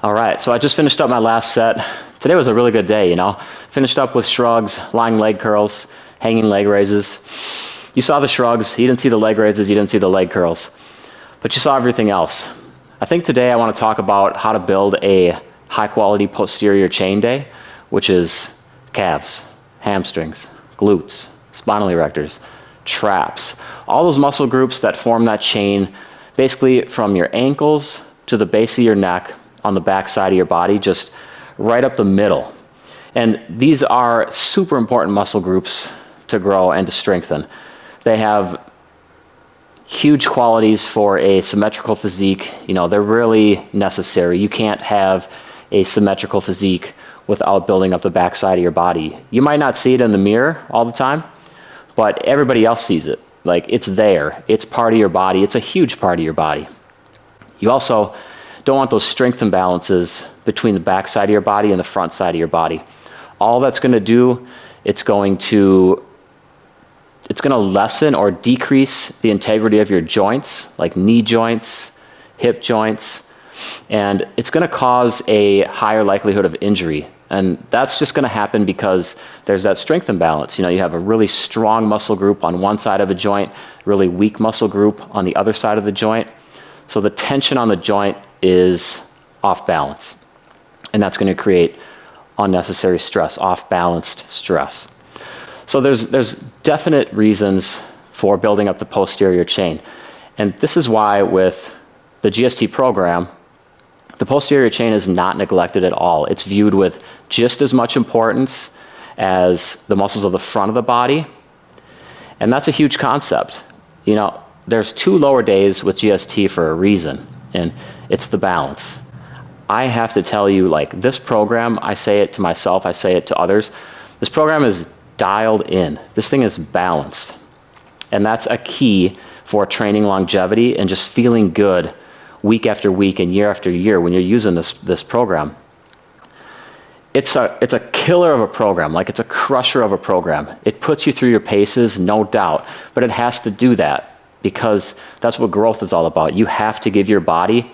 All right, so I just finished up my last set. Today was a really good day, you know. Finished up with shrugs, lying leg curls, hanging leg raises. You saw the shrugs, you didn't see the leg raises, you didn't see the leg curls, but you saw everything else. I think today I want to talk about how to build a high quality posterior chain day, which is calves, hamstrings, glutes, spinal erectors, traps, all those muscle groups that form that chain, basically from your ankles to the base of your neck on the back side of your body, just right up the middle. And these are super important muscle groups to grow and to strengthen. They have huge qualities for a symmetrical physique. You know, they're really necessary. You can't have a symmetrical physique without building up the back side of your body. You might not see it in the mirror all the time, but everybody else sees it. Like, it's there. It's part of your body. It's a huge part of your body. You also don't want those strength imbalances between the back side of your body and the front side of your body. All that's going to do, it's going to lessen or decrease the integrity of your joints, like knee joints, hip joints, and it's going to cause a higher likelihood of injury. And that's just going to happen because there's that strength imbalance. You know, you have a really strong muscle group on one side of a joint, really weak muscle group on the other side of the joint. So the tension on the joint is off balance, and that's going to create unnecessary stress, off-balanced stress. So there's definite reasons for building up the posterior chain. And this is why with the GST program, the posterior chain is not neglected at all. It's viewed with just as much importance as the muscles of the front of the body. And that's a huge concept. You know, there's 2 lower days with GST for a reason, and it's the balance. I have to tell you, like, this program, I say it to myself, I say it to others, this program is dialed in. This thing is balanced. And that's a key for training longevity and just feeling good week after week and year after year when you're using this program. It's a killer of a program, like it's a crusher of a program. It puts you through your paces, no doubt, but it has to do that because that's what growth is all about. You have to give your body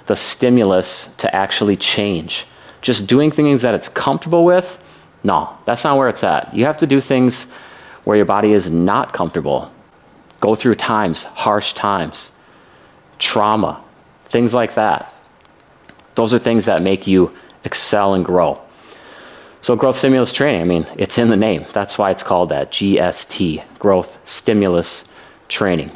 the stimulus to actually change. Just doing things that it's comfortable with, no, that's not where it's at. You have to do things where your body is not comfortable. Go through times, harsh times, trauma, things like that. Those are things that make you excel and grow. So growth stimulus training, I mean, it's in the name. That's why it's called that, GST, growth stimulus training.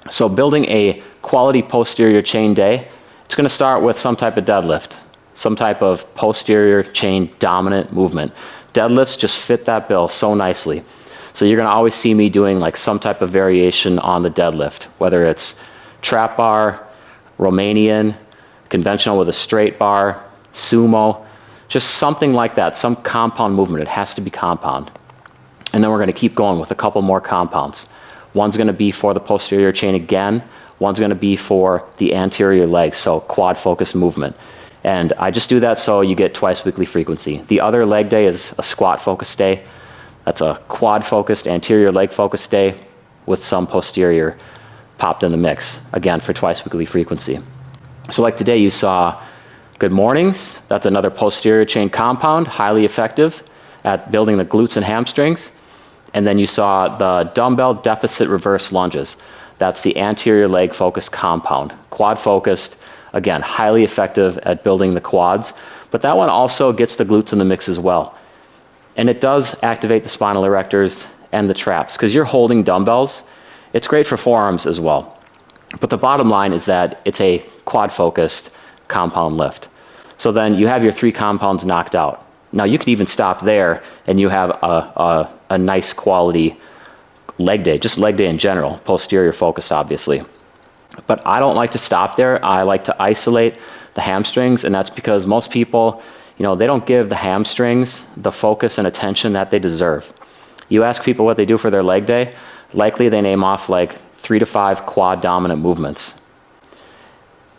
So building a quality posterior chain day, it's going to start with some type of deadlift, some type of posterior chain dominant movement. Deadlifts just fit that bill so nicely. So you're going to always see me doing like some type of variation on the deadlift, whether it's trap bar, Romanian, conventional with a straight bar, sumo, just something like that, some compound movement. It has to be compound. And then we're going to keep going with a couple more compounds. One's going to be for the posterior chain again. One's going to be for the anterior leg, so quad focused movement. And I just do that so you get twice weekly frequency. The other leg day is a squat focused day. That's a quad focused, anterior leg focused day with some posterior popped in the mix, again for twice weekly frequency. So like today you saw good mornings. That's another posterior chain compound, highly effective at building the glutes and hamstrings. And then you saw the dumbbell deficit reverse lunges. That's the anterior leg focused compound, quad focused, again, highly effective at building the quads, but that one also gets the glutes in the mix as well. And it does activate the spinal erectors and the traps, because you're holding dumbbells. It's great for forearms as well. But the bottom line is that it's a quad focused compound lift. So then you have your 3 compounds knocked out. Now you could even stop there and you have a nice quality leg day, just leg day in general, posterior focused obviously. But I don't like to stop there. I like to isolate the hamstrings, and that's because most people, you know, they don't give the hamstrings the focus and attention that they deserve. You ask people what they do for their leg day, likely they name off like 3 to 5 quad dominant movements.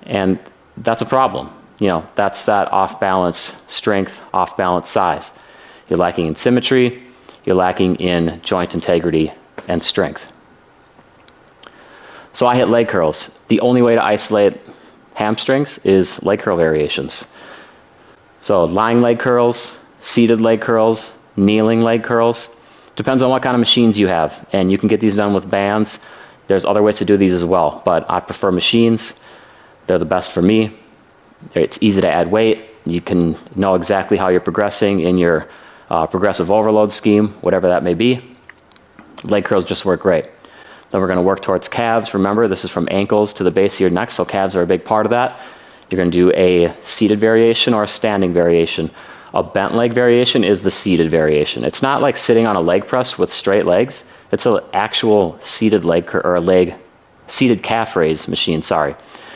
And that's a problem. You know, that's that off balance strength, off balance size. You're lacking in symmetry, you're lacking in joint integrity and strength. So I hit leg curls. The only way to isolate hamstrings is leg curl variations. So lying leg curls, seated leg curls, kneeling leg curls. Depends on what kind of machines you have. And you can get these done with bands. There's other ways to do these as well, but I prefer machines. They're the best for me. It's easy to add weight. You can know exactly how you're progressing in your progressive overload scheme, whatever that may be. Leg curls just work great. Then we're gonna work towards calves. Remember, this is from ankles to the base of your neck, so calves are a big part of that. You're gonna do a seated variation or a standing variation. A bent leg variation is the seated variation. It's not like sitting on a leg press with straight legs. It's an actual seated leg or seated calf raise machine, sorry.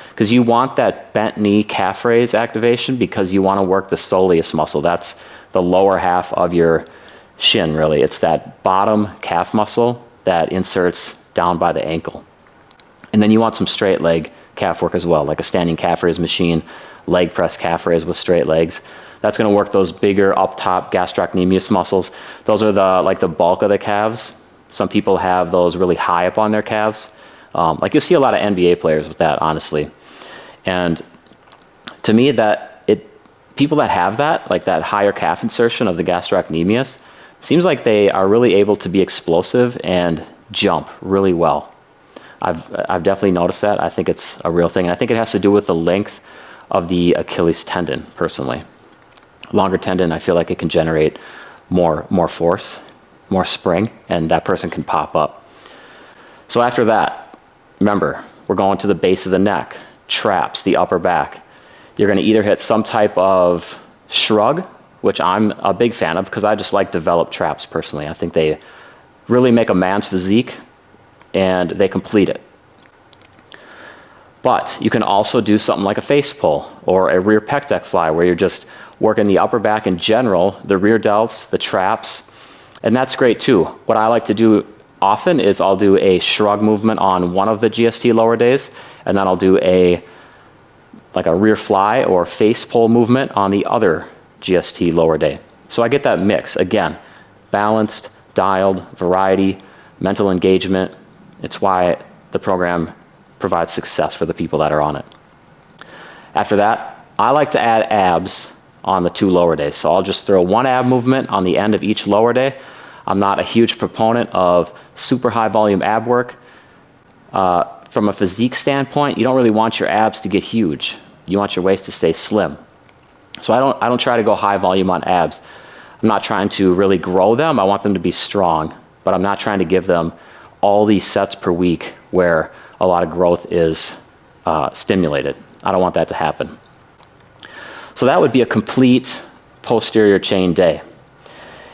Because you want that bent knee calf raise activation because you want to work the soleus muscle. That's the lower half of your shin, really. It's that bottom calf muscle that inserts down by the ankle. And then you want some straight leg calf work as well, like a standing calf raise machine, leg press calf raise with straight legs. That's going to work those bigger up top gastrocnemius muscles. Those are the bulk of the calves. Some people have those really high up on their calves. Like you see a lot of NBA players with that, honestly. And to me, people that have that, like that higher calf insertion of the gastrocnemius, seems like they are really able to be explosive and jump really well. I've definitely noticed that. I think it's a real thing. And I think it has to do with the length of the Achilles tendon, personally. Longer tendon, I feel like it can generate more force, more spring, and that person can pop up. So after that, remember, we're going to the base of the neck, traps, the upper back. You're going to either hit some type of shrug, which I'm a big fan of because I just like developed traps personally. I think they really make a man's physique and they complete it. But you can also do something like a face pull or a rear pec deck fly where you're just working the upper back in general, the rear delts, the traps, and that's great too. What I like to do often is I'll do a shrug movement on one of the GST lower days, and then I'll do like a rear fly or face pull movement on the other GST lower day. So I get that mix. Again, balanced, dialed, variety, mental engagement. It's why the program provides success for the people that are on it. After that, I like to add abs on the 2 lower days. So I'll just throw one ab movement on the end of each lower day. I'm not a huge proponent of super high volume ab work. From a physique standpoint, you don't really want your abs to get huge. You want your waist to stay slim. So I don't try to go high volume on abs. I'm not trying to really grow them. I want them to be strong, but I'm not trying to give them all these sets per week where a lot of growth is stimulated. I don't want that to happen. So that would be a complete posterior chain day.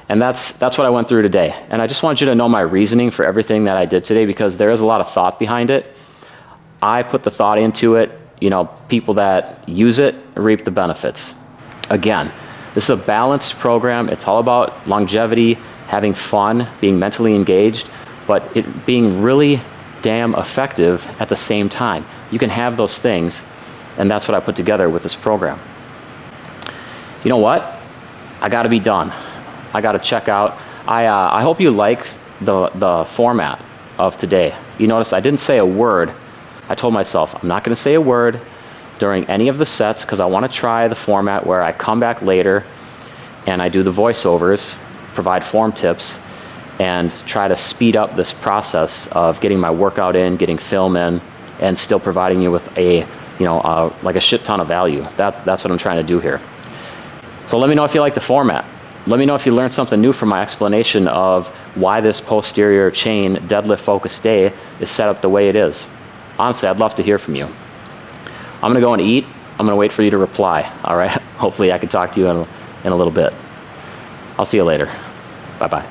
And that's what I went through today. And I just want you to know my reasoning for everything that I did today because there is a lot of thought behind it. I put the thought into it. You know, people that use it reap the benefits. Again, this is a balanced program. It's all about longevity, having fun, being mentally engaged, but it being really damn effective at the same time. You can have those things, and that's what I put together with this program. You know what? I got to be done. I got to check out. I hope you like the format of today. You notice I didn't say a word. I told myself I'm not going to say a word during any of the sets because I want to try the format where I come back later and I do the voiceovers, provide form tips, and try to speed up this process of getting my workout in, getting film in, and still providing you with a, like a shit ton of value. That's what I'm trying to do here. So let me know if you like the format. Let me know if you learned something new from my explanation of why this posterior chain deadlift-focused day is set up the way it is. Honestly, I'd love to hear from you. I'm going to go and eat. I'm going to wait for you to reply, all right? Hopefully I can talk to you in a little bit. I'll see you later. Bye-bye.